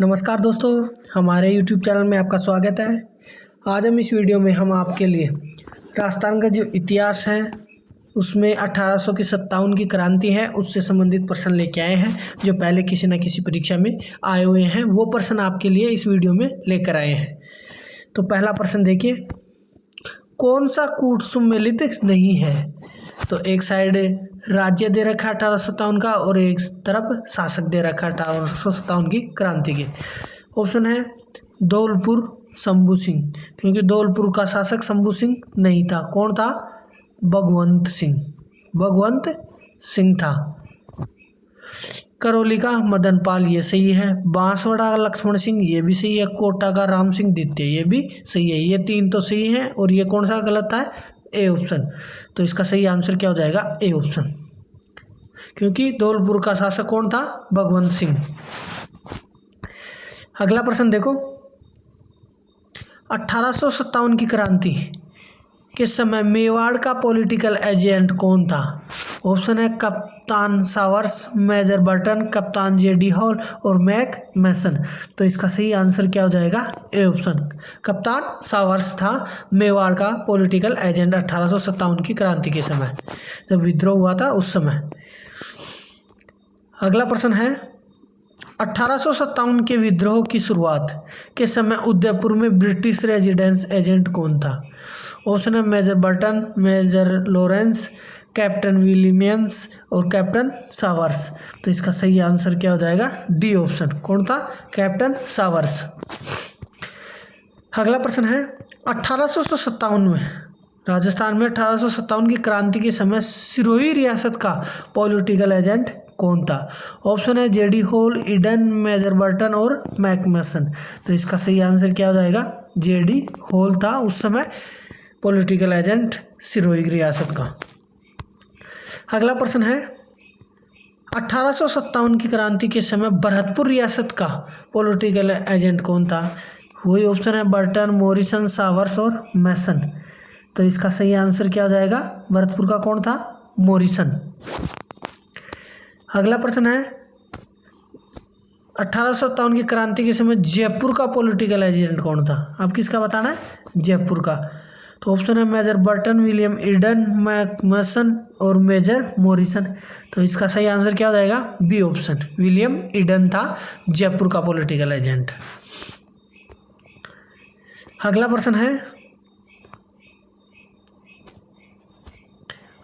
नमस्कार दोस्तों, हमारे YouTube चैनल में आपका स्वागत है। आज हम इस वीडियो में हम आपके लिए राजस्थान का जो इतिहास है उसमें 1857 की क्रांति है उससे संबंधित प्रश्न लेके आए हैं, जो पहले किसी न किसी परीक्षा में आए हुए हैं। वो प्रश्न आपके लिए इस वीडियो में लेकर आए हैं। तो पहला प्रश्न देखिए, कौन सा कूट सम्मिलित नहीं है? तो एक साइड राज्य दे रखा है 1857 का और एक तरफ शासक दे रखा है 1857 की क्रांति के। ऑप्शन है धौलपुर शंभू सिंह, क्योंकि धौलपुर का शासक शंभू सिंह नहीं था। कौन था? भगवंत सिंह था। करौली का मदन पाल, ये सही है। बांसवाड़ा का लक्ष्मण सिंह, ये भी सही है। कोटा का राम सिंह द्वितीय, ये भी सही है। ये तीन तो सही है और ये कौन सा गलत है? A option. तो इसका सही आंसर क्या हो जाएगा? ए ऑप्शन, क्योंकि धौलपुर का शासक कौन था? भगवंत सिंह। अगला प्रश्न देखो, 1857 की क्रांति के समय मेवाड़ का पॉलिटिकल एजेंट कौन था? ऑप्शन है कप्तान सावर्स, मेजर बर्टन, कप्तान जेडी हॉल और मैक मैसन। तो इसका सही आंसर क्या हो जाएगा? ए ऑप्शन, कप्तान सावर्स था मेवाड़ का पॉलिटिकल एजेंट 1857 की क्रांति के समय, जब विद्रोह हुआ था उस समय। अगला प्रश्न है, 1857 के विद्रोह की शुरुआत के समय उदयपुर में ब्रिटिश रेजिडेंस एजेंट कौन था? ऑप्शन है major Burton, major Lawrence, captain Williams और कैप्टन सावर्स। तो इसका सही आंसर क्या हो जाएगा? D option. कौन था? Captain Showers. अगला प्रश्न है, 1857 में राजस्थान में 1857 की क्रांति के समय सिरोही रियासत का पॉलिटिकल एजेंट कौन था? ऑप्शन है J D Hall, Eden, major Burton और मैकमेसन। तो इसका सही आंसर क्या हो जाएगा? जेडी हॉल था उस समय पॉलिटिकल एजेंट सिरोही रियासत का। अगला प्रश्न है, 1857 की क्रांति के समय भरतपुर रियासत का पॉलिटिकल एजेंट कौन था? वही ऑप्शन है बर्टन, मॉरिसन, सावर्स और मैसन। तो इसका सही आंसर क्या हो जाएगा? भरतपुर का कौन था? मॉरिसन। अगला प्रश्न है, 1857 की क्रांति के समय जयपुर का पॉलिटिकल एजेंट कौन था? अब किसका बताना है? जयपुर का। तो ऑप्शन है मेजर बर्टन, विलियम ईडन, मैकमेसन और मेजर मॉरिसन। तो इसका सही आंसर क्या हो जाएगा? बी ऑप्शन, विलियम ईडन था जयपुर का पॉलिटिकल एजेंट। अगला प्रश्न है,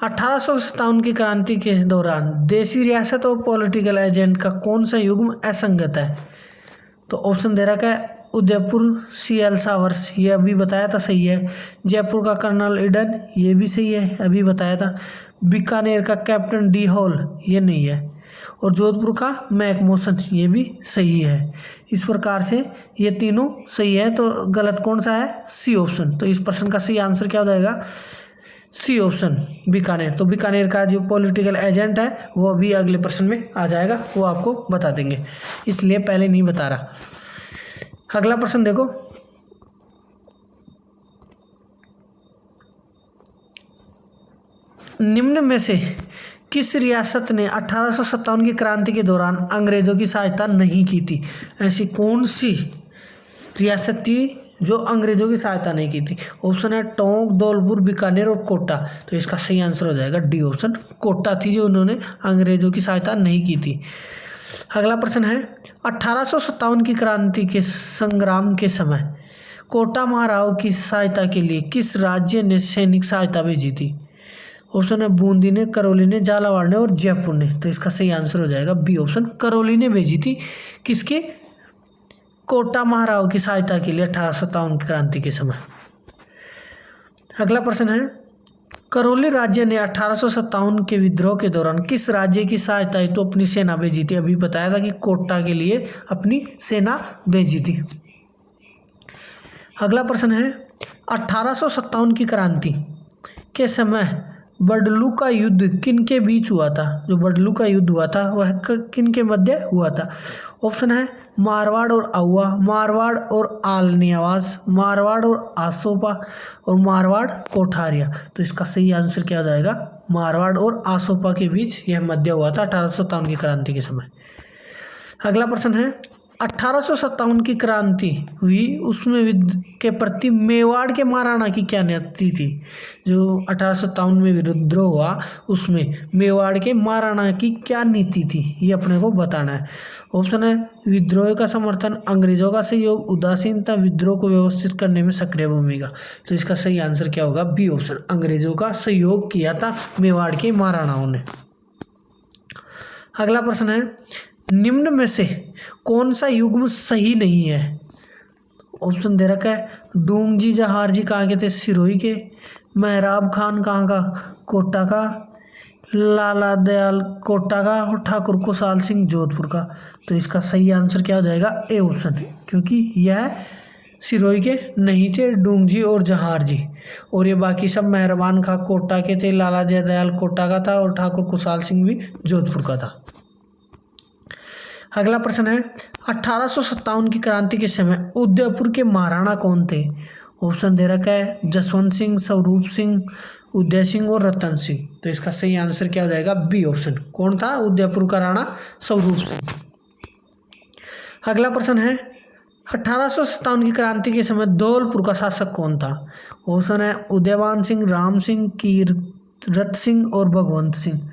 1857 की क्रांति के दौरान देशी रियासत और पॉलिटिकल एजेंट का कौन सा युग्म असंगत है? तो ऑप्शन दे रखा है उदयपुर सीएल सावर्स, ये अभी बताया था, सही है। जयपुर का कर्नल ईडन, ये भी सही है, अभी बताया था। बीकानेर का कैप्टन डी हॉल, ये नहीं है। और जोधपुर का मैकमोसन, ये भी सही है। इस प्रकार से ये तीनों सही है, तो गलत कौन सा है? C option. तो इस प्रश्न का सही आंसर क्या हो जाएगा? C option, Bikaner. तो बीकानेर का जो पॉलिटिकल एजेंट है वो अभी अगले प्रश्न में आ जाएगा, वो आपको बता देंगे, इसलिए पहले नहीं बता रहा। अगला प्रश्न देखो, निम्न में से किस रियासत ने 1857 की क्रांति के दौरान अंग्रेजों की सहायता नहीं की थी? ऐसी कौन सी रियासत थी जो अंग्रेजों की सहायता नहीं की थी? ऑप्शन है टोंक, धौलपुर, बीकानेर और कोटा। तो इसका सही आंसर हो जाएगा डी ऑप्शन, कोटा थी जो उन्होंने अंग्रेजों की सहायता नहीं की थी। अगला प्रश्न है, 1857 की क्रांति के संग्राम के समय कोटा महाराव की सहायता के लिए किस राज्य ने सैनिक सहायता भेजी थी? ऑप्शन है बूंदी ने, करौली ने, झालावाड़ ने और जयपुर ने। तो इसका सही आंसर हो जाएगा बी ऑप्शन, करौली ने भेजी थी। किसके? कोटा महाराव की सहायता के लिए 1857 की क्रांति के समय। अगला प्रश्न है, करौली राज्य ने 1857 के विद्रोह के दौरान किस राज्य की सहायता हेतु तो अपनी सेना भेजी थी? अभी बताया था कि कोटा के लिए अपनी सेना भेजी थी। अगला प्रश्न है, 1857 की क्रांति के समय बडलू का युद्ध किन के बीच हुआ था? जो बडलू का युद्ध हुआ था वह किन के मध्य हुआ था? ऑप्शन है मारवाड़ और आउवा, मारवाड़ और आलनियावास, मारवाड़ और आसोपा और मारवाड़ कोठारिया। तो इसका सही आंसर क्या हो जाएगा? मारवाड़ और आसोपा के बीच यह मध्य हुआ था 1857 की क्रांति के समय। अगला प्रश्न है 1857 की क्रांति हुई, उसमें के प्रति मेवाड़ के महाराणा की क्या नीति थी। जो 1857 में विद्रोह हुआ उसमें मेवाड़ के महाराणा की क्या नीति थी, ये अपने को बताना है। ऑप्शन है विद्रोह का समर्थन, अंग्रेजों का सहयोग, उदासीनता, विद्रोह को व्यवस्थित करने में सक्रिय भूमिका। तो इसका सही आंसर क्या होगा, बी ऑप्शन, अंग्रेजों का सहयोग किया था मेवाड़ के महाराणाओं ने। अगला प्रश्न है निम्न में से कौन सा युग्म सही नहीं है। ऑप्शन दे रखा है डूंगजी जहारजी कहाँ के थे, सिरोही के, मेहराब खान कहाँ का, कोटा का, लाला दयाल कोटा का और ठाकुर कुशाल सिंह जोधपुर का। तो इसका सही आंसर क्या हो जाएगा, ए ऑप्शन, क्योंकि यह सिरोही के नहीं थे, डूंगजी और जहारजी, और ये बाकी सब मेहरबान खां कोटा के थे, लाला जयदयाल कोटा का था और ठाकुर कुशाल सिंह भी जोधपुर का था। अगला प्रश्न है 1857 की क्रांति के समय उदयपुर के महाराणा कौन थे। ऑप्शन दे रखा है जसवंत सिंह, स्वरूप सिंह, उदय सिंह और रतन सिंह। तो इसका सही आंसर क्या हो जाएगा, बी ऑप्शन, कौन था उदयपुर का राणा, स्वरूप सिंह। अगला प्रश्न है 1857 की क्रांति के समय धौलपुर का शासक कौन था। ऑप्शन है उदयवान सिंह, राम सिंह, कीरत सिंह और भगवंत सिंह।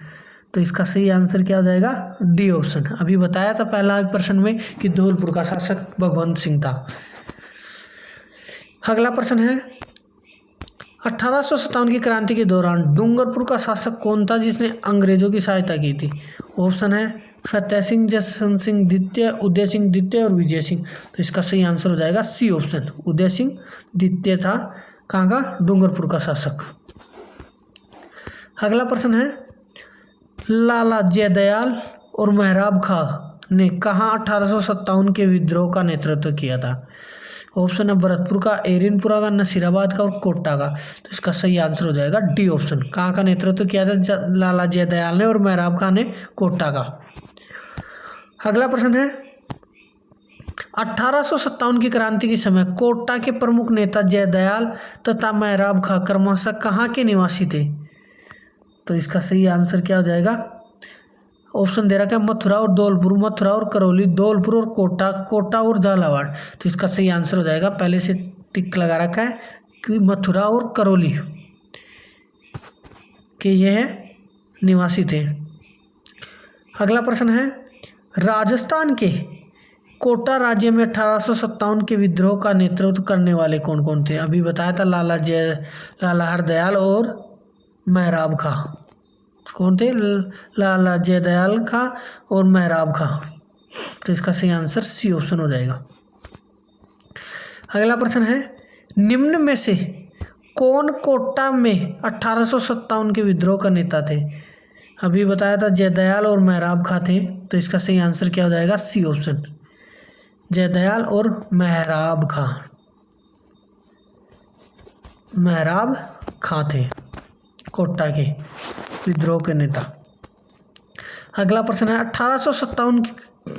तो इसका सही आंसर क्या हो जाएगा, डी ऑप्शन। अभी बताया था पहला प्रश्न में कि धौलपुर का शासक भगवंत सिंह था। अगला प्रश्न है 1857 की क्रांति के दौरान डूंगरपुर का शासक कौन था जिसने अंग्रेजों की सहायता की थी। ऑप्शन है फतेह सिंह, जसवंत सिंह द्वितीय, उदय सिंह द्वितीय और विजय सिंह। तो इसका सही आंसर हो जाएगा सी ऑप्शन, उदय सिंह द्वितीय था कहाँ का, डूंगरपुर का शासक। अगला प्रश्न है लाला जयदयाल और मेहराब खां ने कहाँ 1857 के विद्रोह का नेतृत्व किया था। ऑप्शन है भरतपुर का, एरिनपुरा का, नसीराबाद का और कोटा का। तो इसका सही आंसर हो जाएगा डी ऑप्शन, कहाँ का नेतृत्व किया था लाला जयदयाल ने और मेहराब खां ने, कोटा का। अगला प्रश्न है 1857 की क्रांति के समय कोटा के प्रमुख नेता जयदयाल तथा मेहराब खां क्रमशः कहाँ के निवासी थे। तो इसका सही आंसर क्या हो जाएगा, ऑप्शन दे रखा है मथुरा और धौलपुर, मथुरा और करौली, धौलपुर और कोटा, कोटा और झालावाड़। तो इसका सही आंसर हो जाएगा, पहले से टिक लगा रखा है कि मथुरा और करौली के यह निवासी थे। अगला प्रश्न है राजस्थान के कोटा राज्य में 1857 के विद्रोह का नेतृत्व करने वाले कौन कौन थे। अभी बताया था लाला हरदयाल और मेहराब खां। कौन थे, लाला जयदयाल खां और मेहराब खां। तो इसका सही आंसर सी ऑप्शन हो जाएगा। अगला प्रश्न है निम्न में से कौन कोटा में 1857 के विद्रोह का नेता थे। अभी बताया था जयदयाल और मेहराब खां थे। तो इसका सही आंसर क्या हो जाएगा, सी ऑप्शन, जयदयाल और मेहराब खां, मेहराब खां थे कोटा के विद्रोह के नेता। अगला प्रश्न है 1857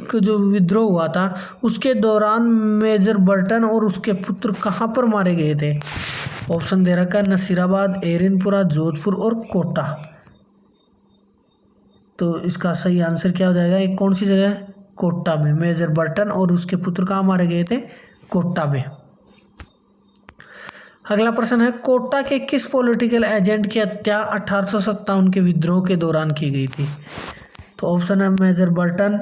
का जो विद्रोह हुआ था उसके दौरान मेजर बर्टन और उसके पुत्र कहाँ पर मारे गए थे। ऑप्शन दे रखा है नसीराबाद, एरिनपुरा, जोधपुर और कोटा। तो इसका सही आंसर क्या हो जाएगा, एक कौन सी जगह है, कोटा में। मेजर बर्टन और उसके पुत्र कहाँ मारे गए थे, कोटा में। अगला प्रश्न है कोटा के किस पॉलिटिकल एजेंट की हत्या 1857 के विद्रोह के दौरान की गई थी। तो ऑप्शन है major Burton,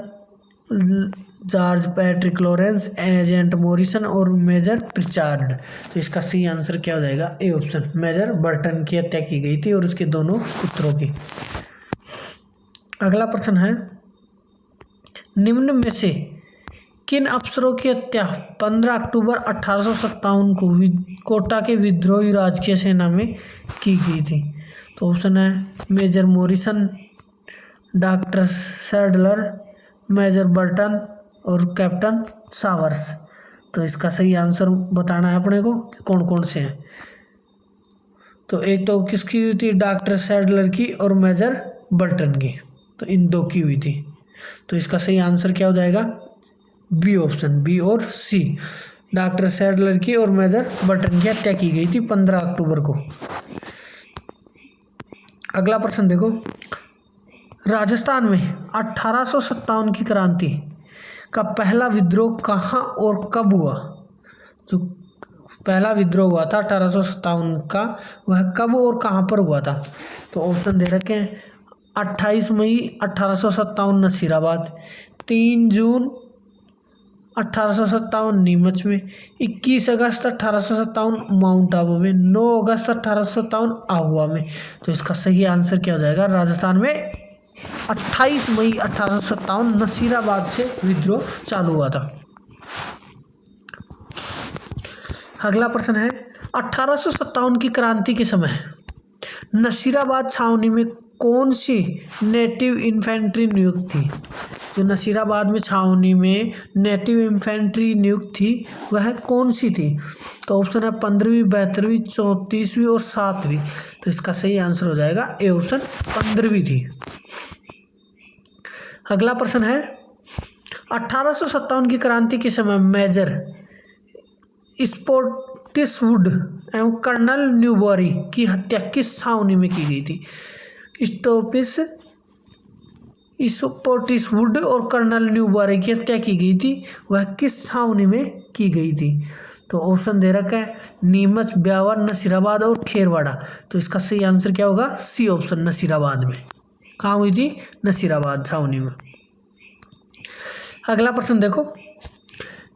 George Patrick Lawrence, agent Morrison और मेजर प्रिचार्ड। तो इसका सही आंसर क्या हो जाएगा, ए ऑप्शन, मेजर बर्टन की हत्या की गई थी और उसके दोनों पुत्रों की। अगला प्रश्न है निम्न में से किन अफसरों की हत्या 15 अक्टूबर 1857 को कोटा के विद्रोही राजकीय सेना में की गई थी। तो ऑप्शन है major Morrison, doctor Sadler, major Burton और कैप्टन सावर्स। तो इसका सही आंसर बताना है अपने को कि कौन कौन से हैं। तो एक तो किसकी हुई थी, डॉक्टर सैडलर की और मेजर बर्टन की। तो इन दो की हुई थी। तो इसका सही आंसर क्या हो जाएगा, बी ऑप्शन, बी और सी, डॉक्टर सैडलर की और मेजर बर्टन की हत्या की गई थी 15 अक्टूबर को। अगला प्रश्न देखो राजस्थान में 1857 की क्रांति का पहला विद्रोह कहाँ और कब हुआ? जो पहला विद्रोह हुआ था 1857 का, वह कब और कहाँ पर हुआ था? तो ऑप्शन दे रखे हैं 28 मई 1857 नसीराबाद, 3 जून 1857 नीमच में, 21 अगस्त 1857 माउंट आबू में, 9 अगस्त 1857 आहुआ में। तो इसका सही आंसर क्या हो जाएगा? राजस्थान में 28 मई 1857 नसीराबाद से विद्रोह चालू हुआ था। अगला प्रश्न है 1857 की क्रांति के समय नसीराबाद छावनी में कौन सी नेटिव इन्फेंट्री नियुक्त थी? जो नसीराबाद में छावनी में नेटिव इन्फेंट्री नियुक्त थी वह कौन सी थी? तो ऑप्शन है 15वीं, 72वीं, 34वीं और 7वीं। तो इसका सही आंसर हो जाएगा ए ऑप्शन 15वीं थी। अगला प्रश्न है 1857 की क्रांति के समय मेजर स्पोर्टिसवुड एवं कर्नल न्यूबरी की हत्या किस छावनी में की गई थी? स्पोर्टिसवुड और कर्नल न्यूबरी की हत्या की गई थी, वह किस छावनी में की गई थी? तो ऑप्शन दे रखा है नीमच, ब्यावर, नसीराबाद और खेरवाड़ा। तो इसका सही आंसर क्या होगा? सी ऑप्शन, नसीराबाद में। कहाँ हुई थी? नसीराबाद छावनी में। अगला प्रश्न देखो,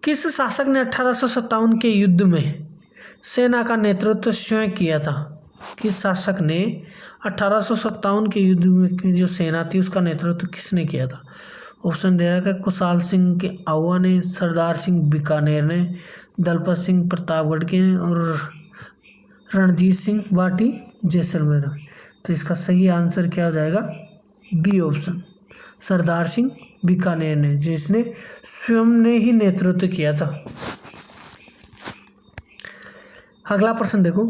किस शासक ने 1857 के युद्ध में सेना का नेतृत्व स्वयं किया था? किस शासक ने 1857 के युद्ध में की जो सेना थी उसका नेतृत्व किसने किया था? ऑप्शन दे रखा है कुशाल सिंह के आहुआ ने, सरदार सिंह बीकानेर ने, दलपत सिंह प्रतापगढ़ के और रणजीत सिंह बाटी जैसलमेर। तो इसका सही आंसर क्या हो जाएगा? बी ऑप्शन, सरदार सिंह बीकानेर ने, जिसने स्वयं ने ही नेतृत्व किया था। अगला प्रश्न देखो,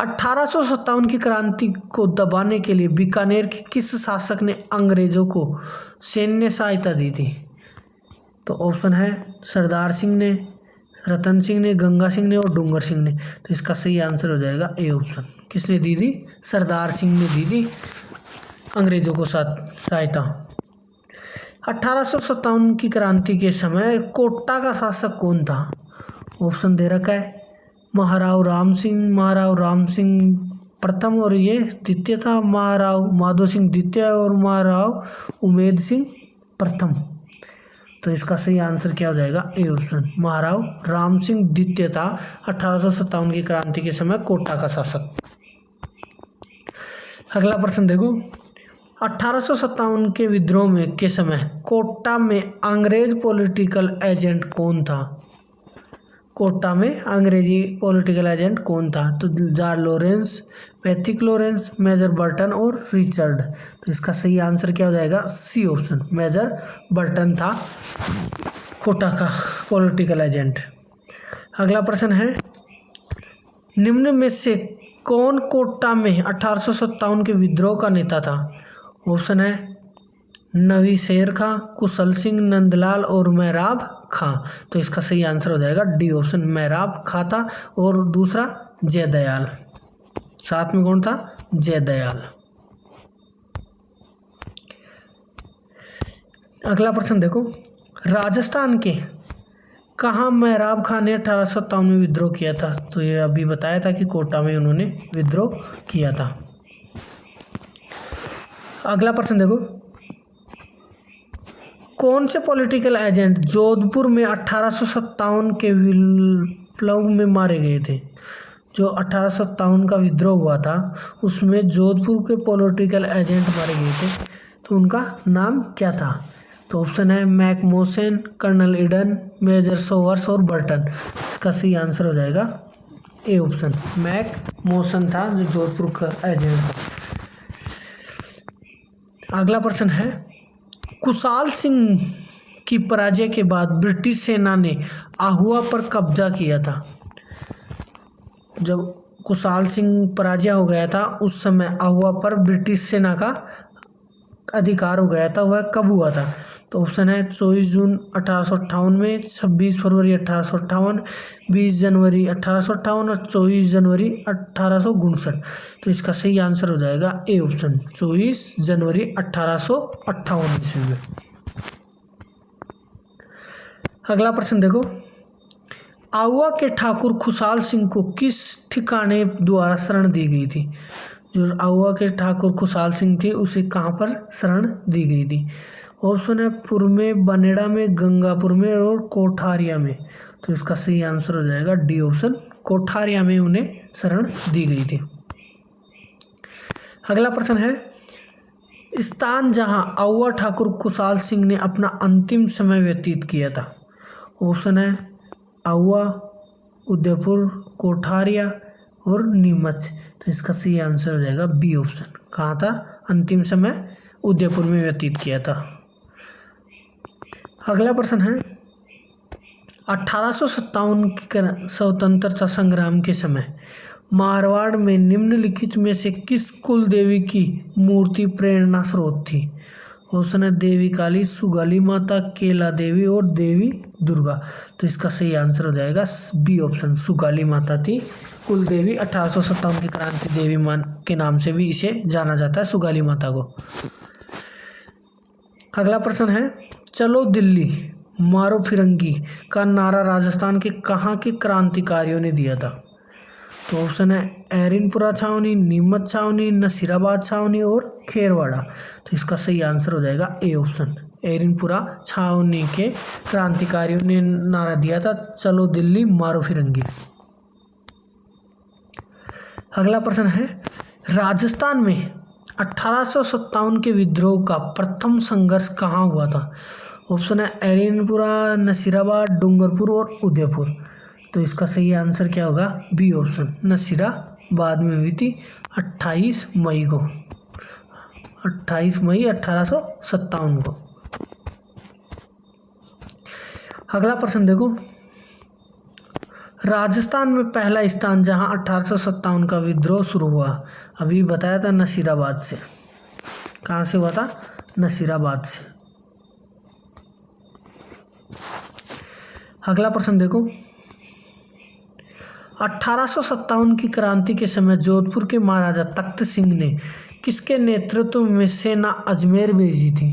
1857 की क्रांति को दबाने के लिए बीकानेर के किस शासक ने अंग्रेजों को सैन्य सहायता दी थी? तो ऑप्शन है सरदार सिंह ने, रतन सिंह ने, गंगा सिंह ने और डूंगर सिंह ने। तो इसका सही आंसर हो जाएगा ए ऑप्शन। किसने दी थी? सरदार सिंह ने दी थी अंग्रेजों को सहायता। 1857 की क्रांति के समय कोटा का शासक कौन था? ऑप्शन दे रखा है महाराव राम सिंह प्रथम और ये द्वितीय था, महाराव माधो सिंह द्वितीय और महाराव उमेद सिंह प्रथम। तो इसका सही आंसर क्या हो जाएगा? ए ऑप्शन, महाराव राम सिंह द्वितीय था 1857 की क्रांति के समय कोटा का शासक। अगला प्रश्न देखो, 1857 के विद्रोह में के समय कोटा में अंग्रेज पॉलिटिकल एजेंट कौन था? कोटा में अंग्रेजी पॉलिटिकल एजेंट कौन था? तो George Lawrence, Patrick Lawrence, major Burton और रिचर्ड। तो इसका सही आंसर क्या हो जाएगा? सी ऑप्शन, मेजर बर्टन था कोटा का पॉलिटिकल एजेंट। अगला प्रश्न है निम्न में से कौन कोटा में 1857 के विद्रोह का नेता था? ऑप्शन है नवी शेर खां, कुशल सिंह, नंदलाल और मेहराब खां। तो इसका सही आंसर हो जाएगा डी ऑप्शन, मेहराब खां था और दूसरा जयदयाल, साथ में कौन था? जयदयाल। अगला प्रश्न देखो, राजस्थान के कहाँ मेहराब खां ने 1857 में विद्रोह किया था? तो ये अभी बताया था कि कोटा में उन्होंने विद्रोह किया था। अगला प्रश्न देखो, कौन से पॉलिटिकल एजेंट जोधपुर में 1857 के विप्लव में मारे गए थे? जो 1857 का विद्रोह हुआ था उसमें जोधपुर के पॉलिटिकल एजेंट मारे गए थे, तो उनका नाम क्या था? तो ऑप्शन है मैकमोसन, कर्नल ईडन, मेजर सोवर्स और बर्टन। इसका सही आंसर हो जाएगा ए ऑप्शन, मैकमोसन था जो जोधपुर का एजेंट था। अगला प्रश्न है कुशाल सिंह की पराजय के बाद ब्रिटिश सेना ने आहुआ पर कब्जा किया था। जब कुशाल सिंह पराजय हो गया था उस समय आहुआ पर ब्रिटिश सेना का अधिकार हो गया था, वह कब हुआ था? तो ऑप्शन है 24 जून 1858 में, 26 फरवरी 1858, 20 जनवरी 1858 और 24 जनवरी 1859। तो इसका सही आंसर हो जाएगा ए ऑप्शन, 24 जनवरी 1858 ईस्वी में। अगला प्रश्न देखो, आउवा के ठाकुर खुशहाल सिंह को किस ठिकाने द्वारा शरण दी गई थी? जो आउवा के ठाकुर खुशहाल सिंह थे उसे कहाँ पर शरण दी गई थी? ऑप्शन है पूर्व में, बनेड़ा में, गंगापुर में और कोठारिया में। तो इसका सही आंसर हो जाएगा डी ऑप्शन, कोठारिया में उन्हें शरण दी गई थी। अगला प्रश्न है, स्थान जहां आउवा ठाकुर खुशहाल सिंह ने अपना अंतिम समय व्यतीत किया था। ऑप्शन है आउवा, उदयपुर, कोठारिया और नीमच। तो इसका सही आंसर हो जाएगा बी ऑप्शन। कहाँ था अंतिम समय? उदयपुर में व्यतीत किया था। अगला प्रश्न है, 1857 की स्वतंत्रता संग्राम के समय मारवाड़ में निम्नलिखित में से किस कुल देवी की मूर्ति प्रेरणा स्रोत थी? ऑप्शन है देवी काली, सुगाली माता, केला देवी और देवी दुर्गा। तो इसका सही आंसर हो जाएगा बी ऑप्शन, सुगाली माता थी कुल देवी। 1857 की क्रांति देवी मान के नाम से भी इसे जाना जाता है, सुगाली माता को। अगला प्रश्न है, चलो दिल्ली मारो फिरंगी का नारा राजस्थान के कहाँ के क्रांतिकारियों ने दिया था? तो ऑप्शन है एरिनपुरा छावनी, नीमच छावनी, नसीराबाद छावनी और खेरवाड़ा। तो इसका सही आंसर हो जाएगा ए ऑप्शन, एरिनपुरा छावनी के क्रांतिकारियों ने नारा दिया था, चलो दिल्ली मारो फिरंगी। अगला प्रश्न है, राजस्थान में 1857 के विद्रोह का प्रथम संघर्ष कहाँ हुआ था? ऑप्शन है एरिनपुरा, नसीराबाद, डूंगरपुर और उदयपुर। तो इसका सही आंसर क्या होगा? बी ऑप्शन, नसीराबाद में हुई थी 28 मई को, 28 मई 1857 को। अगला प्रश्न देखो, राजस्थान में पहला स्थान जहां 1857 का विद्रोह शुरू हुआ, अभी बताया था नसीराबाद से। कहाँ से हुआ था? नसीराबाद से। अगला प्रश्न देखो, 1857 की क्रांति के समय जोधपुर के महाराजा तख्त सिंह ने किसके नेतृत्व में सेना अजमेर भेजी थी?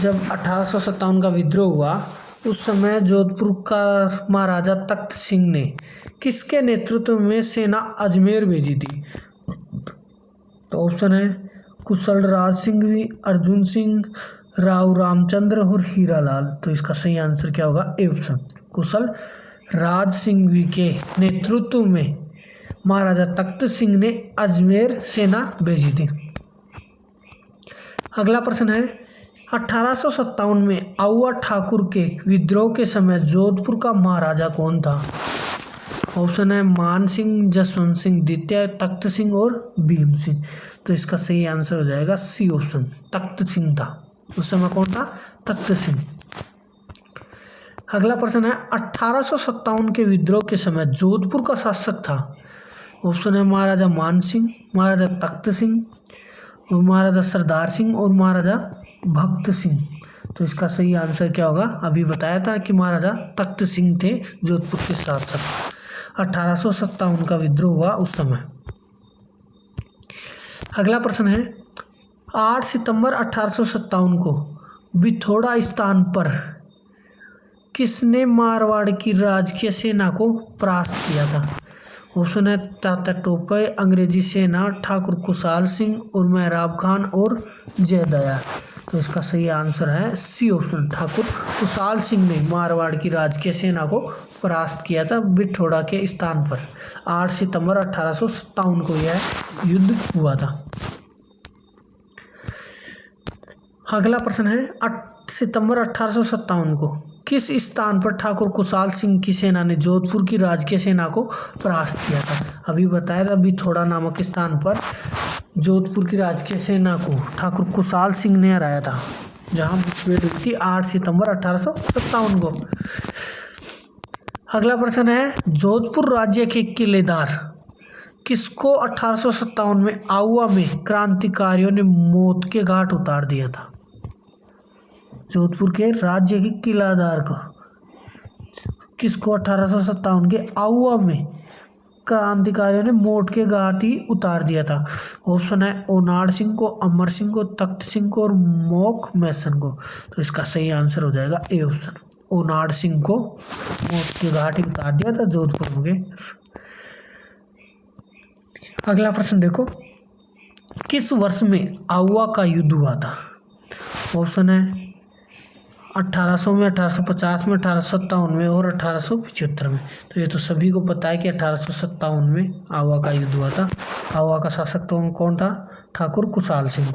जब 1857 का विद्रोह हुआ उस समय जोधपुर का महाराजा तख्त सिंह ने किसके नेतृत्व में सेना अजमेर भेजी थी? तो ऑप्शन है कुशल राज सिंह भी, अर्जुन सिंह, राव रामचंद्र और हीरालाल। तो इसका सही आंसर क्या होगा? ए ऑप्शन, कुशल राज सिंह के नेतृत्व में महाराजा तख्त सिंह ने अजमेर सेना भेजी थी। अगला प्रश्न है, 1857 में आउवा ठाकुर के विद्रोह के समय जोधपुर का महाराजा कौन था? ऑप्शन है मान सिंह, जसवंत सिंह द्वितीय, तख्त सिंह और भीम सिंह। तो इसका सही आंसर हो जाएगा सी ऑप्शन, तख्त सिंह था। उस समय कौन था? तख्त सिंह। अगला प्रश्न है, 1857 के विद्रोह के समय जोधपुर का शासक था। ऑप्शन है महाराजा मान सिंह, महाराजा तख्त सिंह और महाराजा सरदार सिंह और महाराजा भक्त सिंह। तो इसका सही आंसर क्या होगा? अभी बताया था कि महाराजा तख्त सिंह थे जोधपुर के शासक। 1857 का विद्रोह हुआ उस समय। अगला प्रश्न है, 8 सितंबर 1857 को बिथोड़ा स्थान पर किसने मारवाड़ की राजकीय सेना को परास्त किया था? ऑप्शन है तात्या टोपे, अंग्रेजी सेना, ठाकुर खुशहाल सिंह और मेहराब खान और जयदयाल। तो इसका सही आंसर है सी ऑप्शन, ठाकुर खुशहाल सिंह ने मारवाड़ की राजकीय सेना को परास्त किया था बिथोड़ा के स्थान पर। 8 सितंबर 1857 को यह युद्ध हुआ था। अगला प्रश्न है, 8 सितंबर 1857 को किस स्थान पर ठाकुर खुशहाल सिंह की सेना ने जोधपुर की राजकीय सेना को परास्त किया था? अभी बताया था बिथोड़ा नामक स्थान पर जोधपुर की राजकीय सेना को ठाकुर खुशहाल सिंह ने हराया था, जहां मुठभेड़ हुई थी 8 सितंबर 1857 को। अगला प्रश्न है, जोधपुर राज्य के किलेदार किसको 1857 में आउवा में क्रांतिकारियों ने मौत के घाट उतार दिया था? जोधपुर के राज्य के किलादार को किसको 1857 के आउवा में क्रांतिकारियों ने मौत के घाट ही उतार दिया था? ऑप्शन है ओनाड सिंह को, अमर सिंह को, तख्त सिंह को और मोक मैसन को। तो इसका सही आंसर हो जाएगा ए ऑप्शन, ओनाड सिंह को मौत के घाट उतार दिया था जोधपुर में। अगला प्रश्न देखो, किस वर्ष में आउवा का युद्ध हुआ था? ऑप्शन है 1800 में, 1850 में, 1857 में और 1875 में। तो ये तो सभी को पता है कि 1857 में आउवा का युद्ध हुआ था। आउवा का शासक तो कौन था? ठाकुर कुशाल सिंह।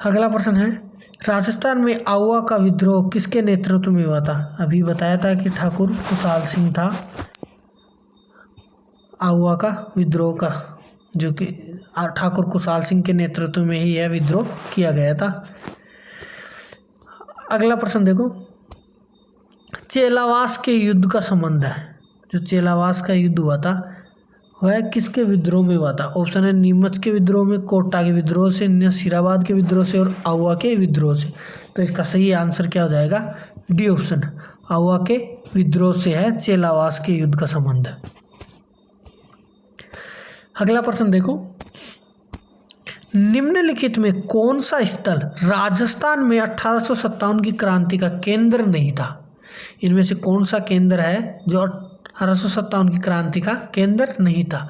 अगला प्रश्न है, राजस्थान में आउवा का विद्रोह किसके नेतृत्व में हुआ था? अभी बताया था कि ठाकुर कुशाल सिंह था आउवा का विद्रोह का, जो कि ठाकुर कुशाल सिंह के नेतृत्व में ही यह विद्रोह किया गया था। अगला प्रश्न देखो, चेलावास के युद्ध का संबंध है। जो चेलावास का युद्ध हुआ था वह किसके विद्रोह में हुआ था? ऑप्शन है नीमच के विद्रोह में, कोटा के विद्रोह से, नसीराबाद के विद्रोह से और आउवा के विद्रोह से। तो इसका सही आंसर क्या हो जाएगा? डी ऑप्शन, आउवा के विद्रोह से है चेलावास के युद्ध का संबंध। अगला प्रश्न देखो, निम्नलिखित में कौन सा स्थल राजस्थान में 1857 की क्रांति का केंद्र नहीं था? इनमें से कौन सा केंद्र है जो 1857 की क्रांति का केंद्र नहीं था?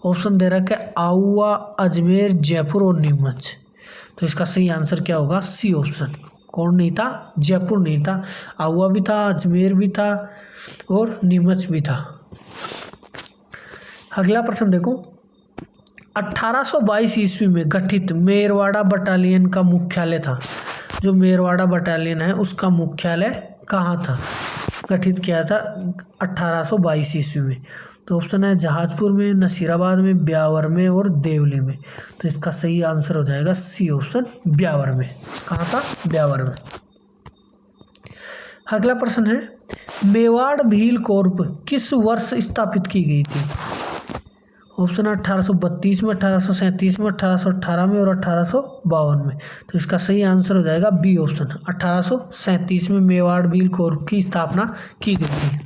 ऑप्शन दे रखा है आउवा, अजमेर, जयपुर और नीमच। तो इसका सही आंसर क्या होगा? C option. कौन नहीं था? जयपुर नहीं था, आउवा भी था, अजमेर भी था और नीमच भी था। अगला प्रश्न देखो, 1822 ईस्वी में गठित मेरवाड़ा बटालियन का मुख्यालय था। जो मेरवाड़ा बटालियन है उसका मुख्यालय कहाँ था? गठित किया था 1822 ईस्वी में। तो ऑप्शन है जहाजपुर में, नसीराबाद में, ब्यावर में और देवली में। तो इसका सही आंसर हो जाएगा सी ऑप्शन, ब्यावर में। कहाँ था? ब्यावर में। अगला प्रश्न है, मेवाड़ भील कॉर्प किस वर्ष स्थापित की गई थी? ऑप्शन 1832 में, 1837 में, 1818 में और 1852 में। तो इसका सही आंसर हो जाएगा बी ऑप्शन, 1837 में मेवाड़ भील कॉर्प की स्थापना की गई थी।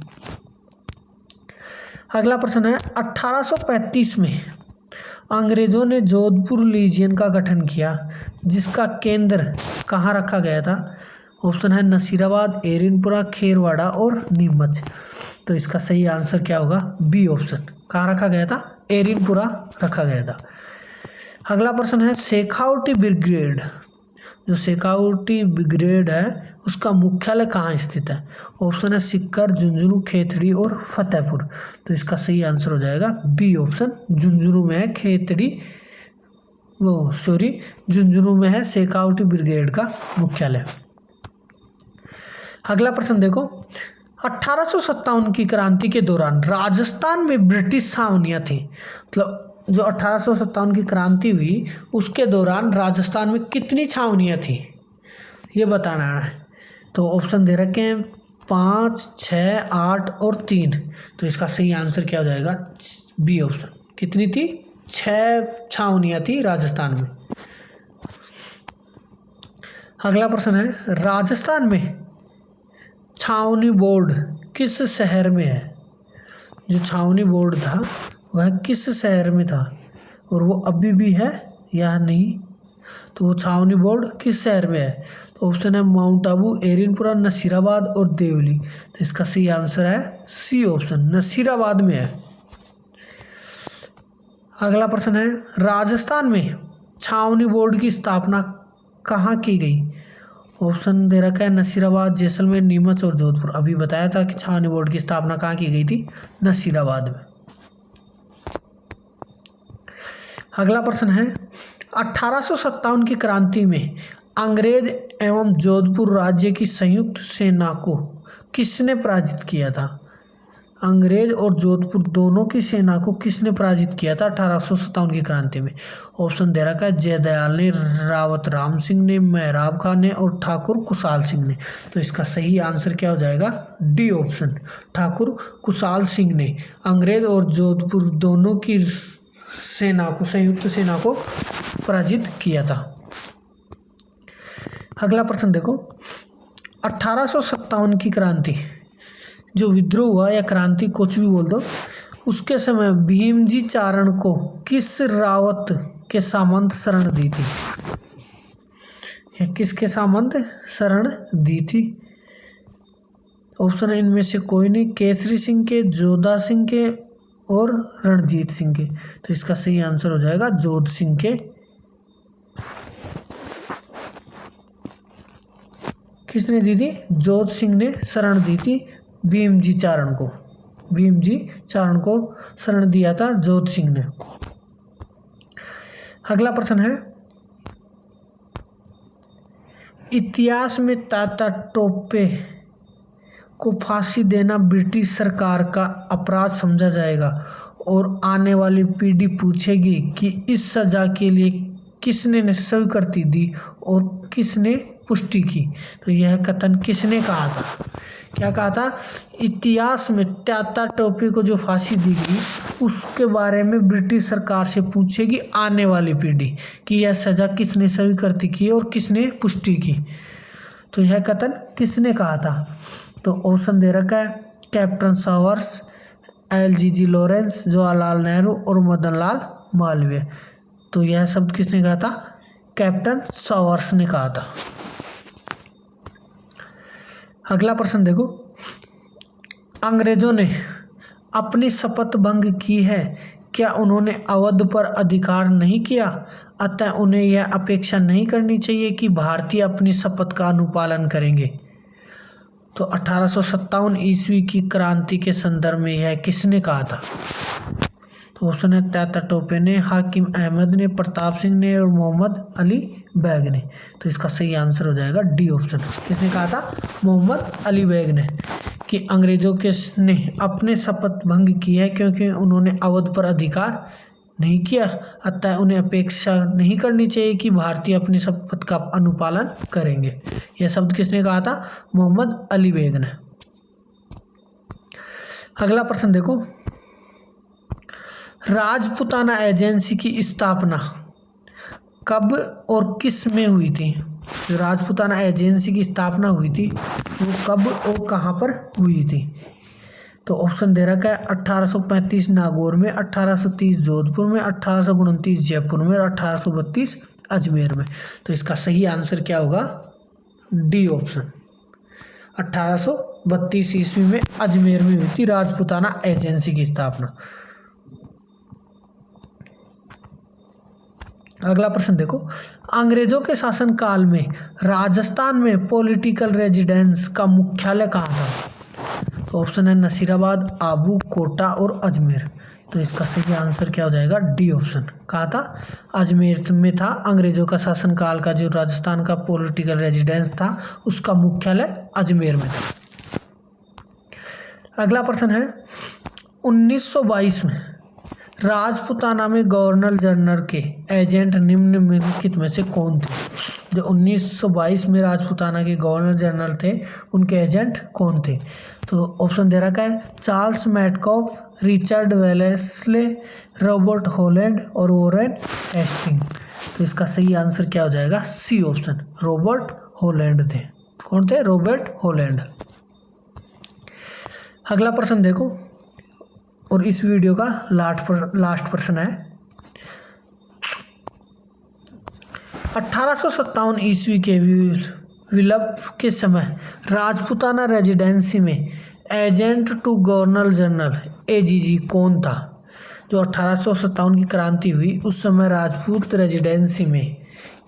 अगला प्रश्न है, 1835 में अंग्रेजों ने जोधपुर लीजियन का गठन किया, जिसका केंद्र कहाँ रखा गया था? ऑप्शन है नसीराबाद, एरिनपुरा, खेरवाड़ा और नीमच। तो इसका सही आंसर क्या होगा? B option. कहाँ रखा गया था? एरिनपुरा रखा गया था। अगला प्रश्न है, शेखावटी ब्रिगेड, जो शेखावटी ब्रिगेड है उसका मुख्यालय कहाँ स्थित है? ऑप्शन है सिक्कर, झुंझुनू, खेतड़ी और फतेहपुर। तो इसका सही आंसर हो जाएगा बी ऑप्शन, झुंझुनू में है खेतड़ी, झुंझुनू में है शेखावटी ब्रिगेड का मुख्यालय। अगला प्रश्न देखो, 1857 की क्रांति के दौरान राजस्थान में ब्रिटिश छावनियाँ थी। मतलब जो 1857 की क्रांति हुई उसके दौरान राजस्थान में कितनी छावनियाँ थी ये बताना है। तो ऑप्शन दे रखे हैं 5, 6, 8 और 3। तो इसका सही आंसर क्या हो जाएगा? B option. कितनी थी? 6 छावनियाँ थी राजस्थान में। अगला प्रश्न है, राजस्थान में छावनी बोर्ड किस शहर में है? जो छावनी बोर्ड था वह किस शहर में था और वो अभी भी है या नहीं? तो वो छावनी बोर्ड किस शहर में है? तो ऑप्शन है माउंट आबू, एरिनपुरा, नसीराबाद और देवली। तो इसका सही आंसर है सी ऑप्शन, नसीराबाद में है। अगला प्रश्न है, राजस्थान में छावनी बोर्ड की स्थापना कहाँ की गई? ऑप्शन दे रखा है नसीराबाद, जैसलमेर, नीमच और जोधपुर। अभी बताया था कि छावनी बोर्ड की स्थापना कहाँ की गई थी? नसीराबाद में। अगला प्रश्न है, 1857 की क्रांति में अंग्रेज एवं जोधपुर राज्य की संयुक्त सेना को किसने पराजित किया था? अंग्रेज और जोधपुर दोनों की सेना को किसने पराजित किया था 1857 की क्रांति में? ऑप्शन दे रखा है जयदयाल ने, रावत राम सिंह ने, मेहराब खान ने और ठाकुर कुशाल सिंह ने। तो इसका सही आंसर क्या हो जाएगा? डी ऑप्शन, ठाकुर कुशाल सिंह ने अंग्रेज और जोधपुर दोनों की सेना को, संयुक्त सेना को पराजित किया था। अगला प्रश्न देखो, 1857 की क्रांति, जो विद्रोह हुआ या क्रांति कुछ भी बोल दो, उसके समय भीमजी चारण को किस रावत के सामंत शरण दी थी? यह किसके सामंत शरण दी थी? ऑप्शन है इनमें से कोई नहीं, केसरी सिंह के, जोधा सिंह के और रणजीत सिंह के। तो इसका सही आंसर हो जाएगा जोध सिंह के। किसने दी थी? जोध सिंह ने शरण दी थी भीम जी चारण को। भीम जी चारण को शरण दिया था जोध सिंह ने। अगला प्रश्न है, इतिहास में तात्या टोपे को फांसी देना ब्रिटिश सरकार का अपराध समझा जाएगा और आने वाली पीढ़ी पूछेगी कि इस सजा के लिए किसने स्वीकृति दी और किसने पुष्टि की। तो यह कथन किसने कहा था? क्या कहा था? इतिहास में तात्या टोपे को जो फांसी दी गई उसके बारे में ब्रिटिश सरकार से पूछेगी आने वाली पीढ़ी कि यह सजा किसने स्वीकृति की और किसने पुष्टि की। तो यह कथन किसने कहा था? तो ऑप्शन दे रखा है captain showers, LGG Lawrence, Jawaharlal Nehru और मदन लाल मालवीय। तो यह शब्द किसने कहा था? कैप्टन सावर्स ने कहा था। अगला प्रश्न देखो, अंग्रेजों ने अपनी शपथ भंग की है, क्या उन्होंने अवध पर अधिकार नहीं किया, अतः उन्हें यह अपेक्षा नहीं करनी चाहिए कि भारतीय अपनी शपथ का अनुपालन करेंगे? तो 1857 ईस्वी की क्रांति के संदर्भ में यह किसने कहा था? तो ऑप्शन है तात्या टोपे ने, हाकिम अहमद ने, प्रताप सिंह ने और मोहम्मद अली बेग ने। तो इसका सही आंसर हो जाएगा डी ऑप्शन। किसने कहा था? मोहम्मद अली बेग ने, कि अंग्रेजों के ने अपने शपथ भंग की है क्योंकि उन्होंने अवध पर अधिकार नहीं किया, अतः उन्हें अपेक्षा नहीं करनी चाहिए कि भारतीय अपनी शपथ का अनुपालन करेंगे। यह शब्द किसने कहा था? मोहम्मद अली बेग ने। अगला प्रश्न देखो, राजपुताना एजेंसी की स्थापना कब और किस में हुई थी? जो राजपुताना एजेंसी की स्थापना हुई थी वो कब और कहाँ पर हुई थी? तो ऑप्शन दे रखा है 1835 नागौर में, 1830 जोधपुर में, 1829 जयपुर में और 1832 अजमेर में। तो इसका सही आंसर क्या होगा? D option. 1832 ईस्वी में अजमेर में हुई थी राजपुताना एजेंसी की स्थापना। अगला प्रश्न देखो, अंग्रेजों के शासनकाल में राजस्थान में पॉलिटिकल रेजिडेंस का मुख्यालय कहाँ था? तो ऑप्शन है नसीराबाद, आबू, कोटा और अजमेर। तो इसका सही आंसर क्या हो जाएगा? D option. कहा था? अजमेर में था। अंग्रेजों का शासनकाल का जो राजस्थान का पॉलिटिकल रेजिडेंस था उसका मुख्यालय अजमेर में था। अगला प्रश्न है, 1922 में राजपुताना में गवर्नर जनरल के एजेंट निम्नलिखित में से कौन थे? जो 1922 में राजपुताना के गवर्नर जनरल थे उनके एजेंट कौन थे? तो ऑप्शन दे रखा है Charles Metcalfe, Richard Wellesley, Robert Holland और वॉरेन हेस्टिंग। तो इसका सही आंसर क्या हो जाएगा? सी ऑप्शन, रॉबर्ट हॉलैंड थे। कौन थे? Robert Holland. अगला प्रश्न देखो, और इस वीडियो का लास्ट प्रश्न है, 1857 ईस्वी के विप्लव के समय राजपुताना रेजिडेंसी में agent to governor general AGG कौन था? जो 1857 की क्रांति हुई उस समय राजपूत रेजिडेंसी में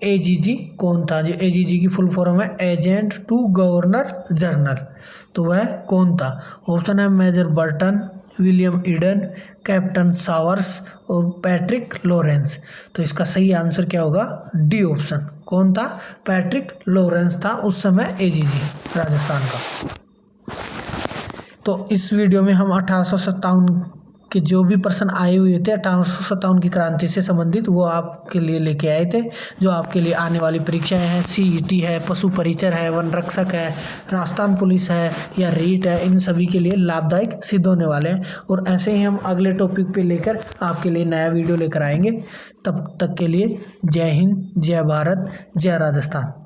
AGG कौन था? जो AGG की फुल फॉर्म है एजेंट टू गवर्नर जनरल। तो वह कौन था? ऑप्शन है major Burton, William Eden, captain Showers और पैट्रिक लॉरेंस। तो इसका सही आंसर क्या होगा? D option. कौन था? पैट्रिक लॉरेंस था उस समय AGG राजस्थान का। तो इस वीडियो में हम 1857 के जो भी प्रश्न आए हुए थे 1857 की क्रांति से संबंधित वो आपके लिए लेके आए थे, जो आपके लिए आने वाली परीक्षाएं हैं, CET है, पशु परिचर है, वन रक्षक है, राजस्थान पुलिस है या रीट है, इन सभी के लिए लाभदायक सिद्ध होने वाले हैं। और ऐसे ही हम अगले टॉपिक पे लेकर आपके लिए नया वीडियो लेकर आएंगे। तब तक के लिए जय हिंद, जय भारत, जय राजस्थान।